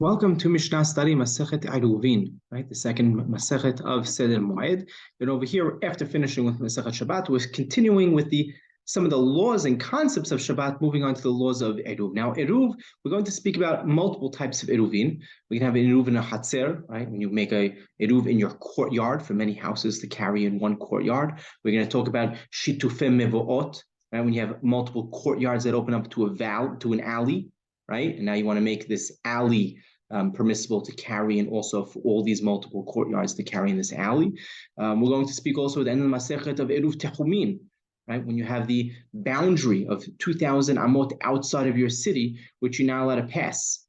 Welcome to Mishna study Masechet Eruvin, right? The second Masechet of Seder Moed. And over here, after finishing with Masechet Shabbat, we're continuing with some of the laws and concepts of Shabbat, moving on to the laws of Eruv. Now, Eruv, we're going to speak about multiple types of Eruvin. We can have an Eruv in a Hatzer, right? When you make a Eruv in your courtyard for many houses to carry in one courtyard. We're going to talk about Shitufei Mevo'ot, right? When you have multiple courtyards that open up to an alley, right? And now you want to make this alley permissible to carry, and also for all these multiple courtyards to carry in this alley. We're going to speak also at the end of the Masechet of Eruv Techumin, right? When you have the boundary of 2,000 Amot outside of your city, which you're not allowed to pass.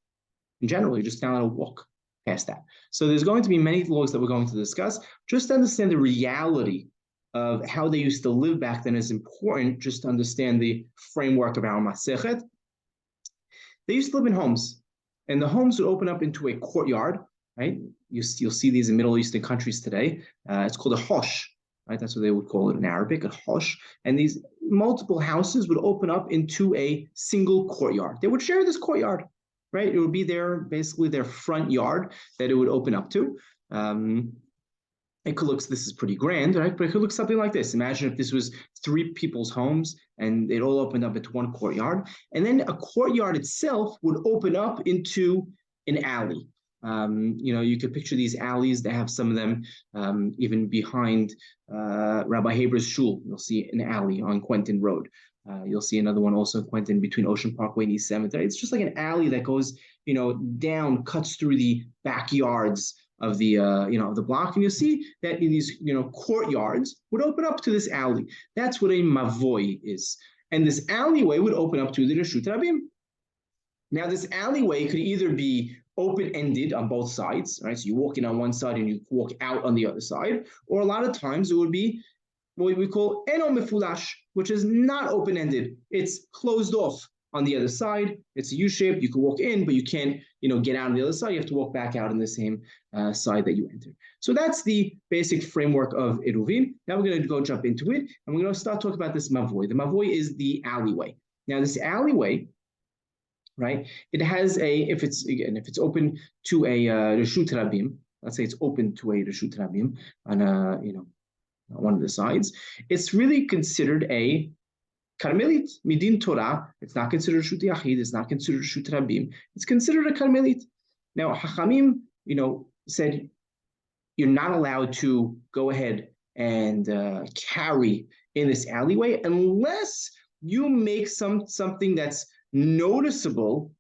In general, you're just not allowed to walk past that. So there's going to be many laws that we're going to discuss. Just to understand the reality of how they used to live back then is important, just to understand the framework of our Masechet. They used to live in homes. And the homes would open up into a courtyard, right? You'll see these in Middle Eastern countries today. It's called a hosh, right? That's what they would call it in Arabic, a hosh. And these multiple houses would open up into a single courtyard. They would share this courtyard, right? It would be basically their front yard that it would open up to. It could look, this is pretty grand, right? But it could look something like this. Imagine if this was 3 people's homes and it all opened up into one courtyard. And then a courtyard itself would open up into an alley. You could picture these alleys. They have some of them even behind Rabbi Haber's shul. You'll see an alley on Quentin Road. You'll see another one also in Quentin between Ocean Parkway and East 7th. It's just like an alley that goes, down, cuts through the backyards of the block, and you'll see that these courtyards would open up to this alley. That's what a mavoi is, and this alleyway would open up to the Reshut Rabim. Now, this alleyway could either be open-ended on both sides, right? So you walk in on one side and you walk out on the other side, or a lot of times it would be what we call eno mefulash, which is not open-ended. It's closed off on the other side. It's a U-shape. You can walk in, but you can't, get out on the other side. You have to walk back out on the same side that you entered. So that's the basic framework of Eruvin. Now we're going to go jump into it, and we're going to start talking about this mavoi. The mavoi is the alleyway. Now this alleyway, right? It has if it's open to a Reshut Rabim, let's say it's open to a Reshut Rabim on one of the sides, it's really considered a Karmelit, Midin Torah. It's not considered Reshut Yachid, it's not considered Reshut Rabim, it's considered a Karmelit. Now, Hachamim, said you're not allowed to go ahead and carry in this alleyway unless you make something that's noticeable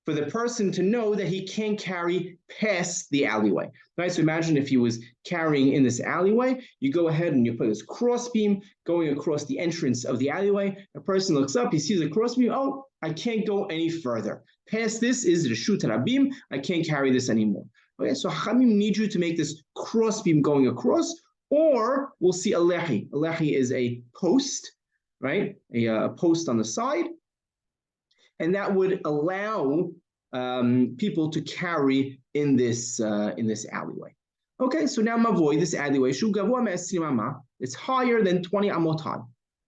for the person to know that he can't carry past the alleyway, right? So imagine if he was carrying in this alleyway, you go ahead and you put this crossbeam going across the entrance of the alleyway. A person looks up, he sees the crossbeam, oh, I can't go any further. Past this is Reshut Rabim, I can't carry this anymore. Okay, so Hachamim need you to make this crossbeam going across, or we'll see a lehi. A lehi is a post, right? A post on the side. And that would allow people to carry in this alleyway. Okay, so now mavoi, this alleyway, shu gavua me'esrim amah, it's higher than 20 amot high,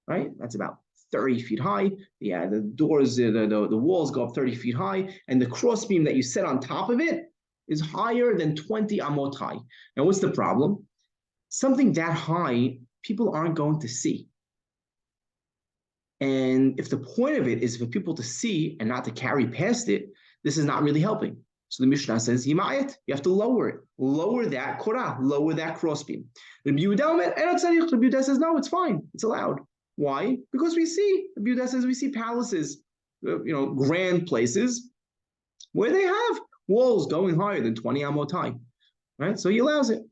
right? That's about 30 feet high. Yeah, the doors, the walls go up 30 feet high, and the crossbeam that you set on top of it is higher than 20 amot high. Now, what's the problem? Something that high, people aren't going to see. And if the point of it is for people to see and not to carry past it, this is not really helping. So the Mishnah says, Yimayet, you have to lower it. Lower that korah, lower that crossbeam. Rabbi Yehuda says, no, it's fine. It's allowed. Why? Because we see, Rabbi Yehuda says, we see palaces, grand places where they have walls going higher than 20 amot high, right? So he allows it.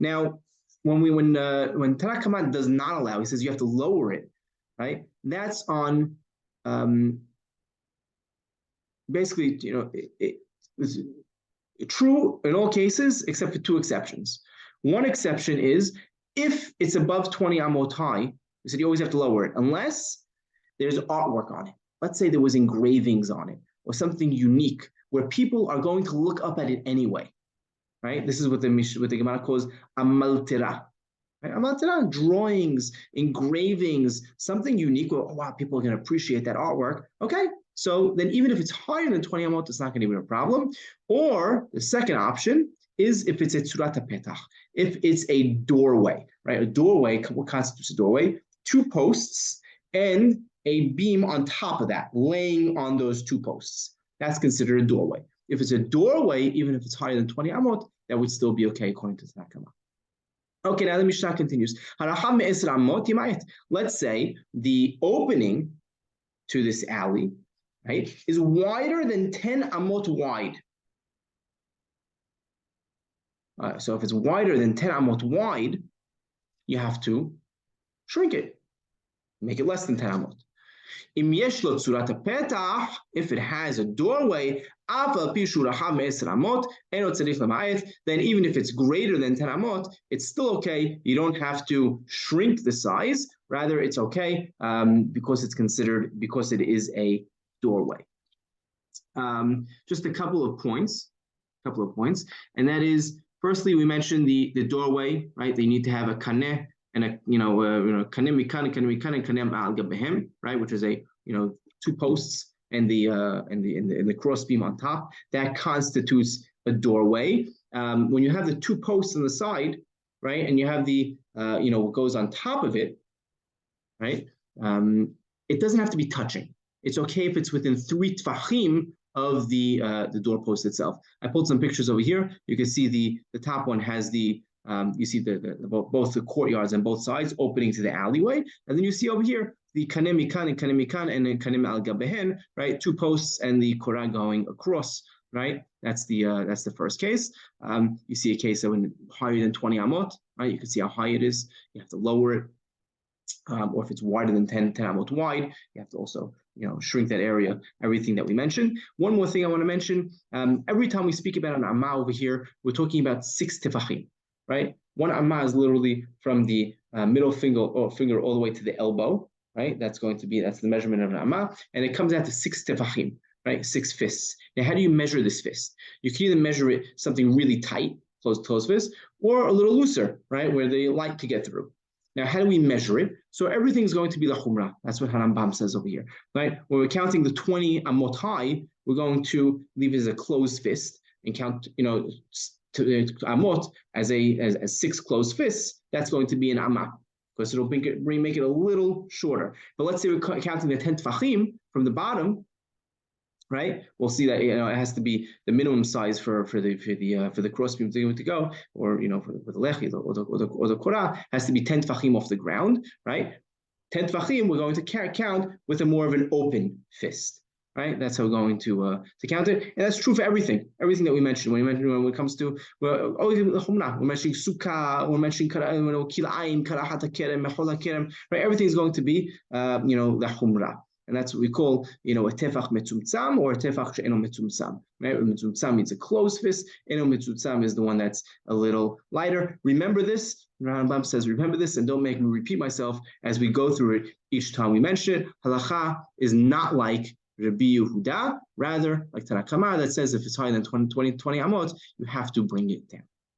Now, when Tanakh Haman does not allow, he says you have to lower it, right? That's on, basically, it's true in all cases except for 2 exceptions. One exception is if it's above 20 amot high, he said you always have to lower it unless there's artwork on it. Let's say there was engravings on it or something unique where people are going to look up at it anyway, right? This is what the Gemara calls amaltira. Right? Drawings, engravings, something unique. Where, oh, wow, people are going to appreciate that artwork. Okay, So then even if it's higher than 20 amot, it's not going to be a problem. Or the second option is if it's a tzurat petach, if it's a doorway, right? A doorway, what constitutes a doorway? 2 posts and a beam on top of that, laying on those 2 posts. That's considered a doorway. If it's a doorway, even if it's higher than 20 amot, that would still be okay according to Tanakama. Okay, now the Mishnah continues. Let's say the opening to this alley, right, is wider than 10 amot wide. So if it's wider than 10 amot wide, you have to shrink it, make it less than 10 amot. If it has a doorway, then even if it's greater than 10 amot, it's still okay. You don't have to shrink the size. Rather, it's okay because it is a doorway. Just a couple of points, and that is, firstly, we mentioned the doorway, right? They need to have a kaneh and a kaneh mikan, kaneh mikan, and kaneh al gabehem, right? Which is a 2 posts and the cross beam on top. That constitutes a doorway. When you have the 2 posts on the side, right, and you have the what goes on top of it, right? It doesn't have to be touching. It's okay if it's within 3 tvachim of the doorpost itself. I pulled some pictures over here. You can see the top one has the you see both the courtyards on both sides opening to the alleyway, and then you see over here the kaneh mikan and kaneh mikan and then kaneh al gabehen, right? 2 posts and the korah going across, right? That's the first case. You see a case of higher than 20 amot, right? You can see how high it is. You have to lower it, or if it's wider than 10 amot wide, you have to also shrink that area. Everything that we mentioned. One more thing I want to mention: every time we speak about an amma over here, we're talking about 6 tefachim. Right, 1 amma is literally from the middle finger all the way to the elbow. Right, that's the measurement of an amma, and it comes out to 6 tefachim. Right, 6 fists. Now, how do you measure this fist? You can either measure it something really tight, close fist, or a little looser, right, where they like to get through. Now, how do we measure it? So everything's going to be the chumrah. That's what Harambam says over here. Right, when we're counting the 20 amot high, we're going to leave it as a closed fist and count, to amot as 6 closed fists. That's going to be an amma because it'll make it a little shorter. But let's say we're counting the 10 tefachim from the bottom, right? We'll see that it has to be the minimum size for the crossbeam to go, or for the lechi or the korah has to be 10 tefachim off the ground, right? 10 tefachim we're going to count with a more of an open fist. Right, that's how we're going to count it, and that's true for everything that we mentioned. When it comes to we're mentioning sukkah, we're mentioning kilaim, karahata kerem, mechola kerem. Right, everything's going to be the chumrah, and that's what we call a tefach metzumtzam or a tefach she'eno metzumtzam. Right, metzumtzam means a closed fist. Eno metzumtzam is the one that's a little lighter. Remember this. Rambam says, remember this, and don't make me repeat myself as we go through it each time we mention it. Halacha is not like Rabbi Yehuda, rather like Tanakama that says if it's higher than 20 amot, you have to bring it down.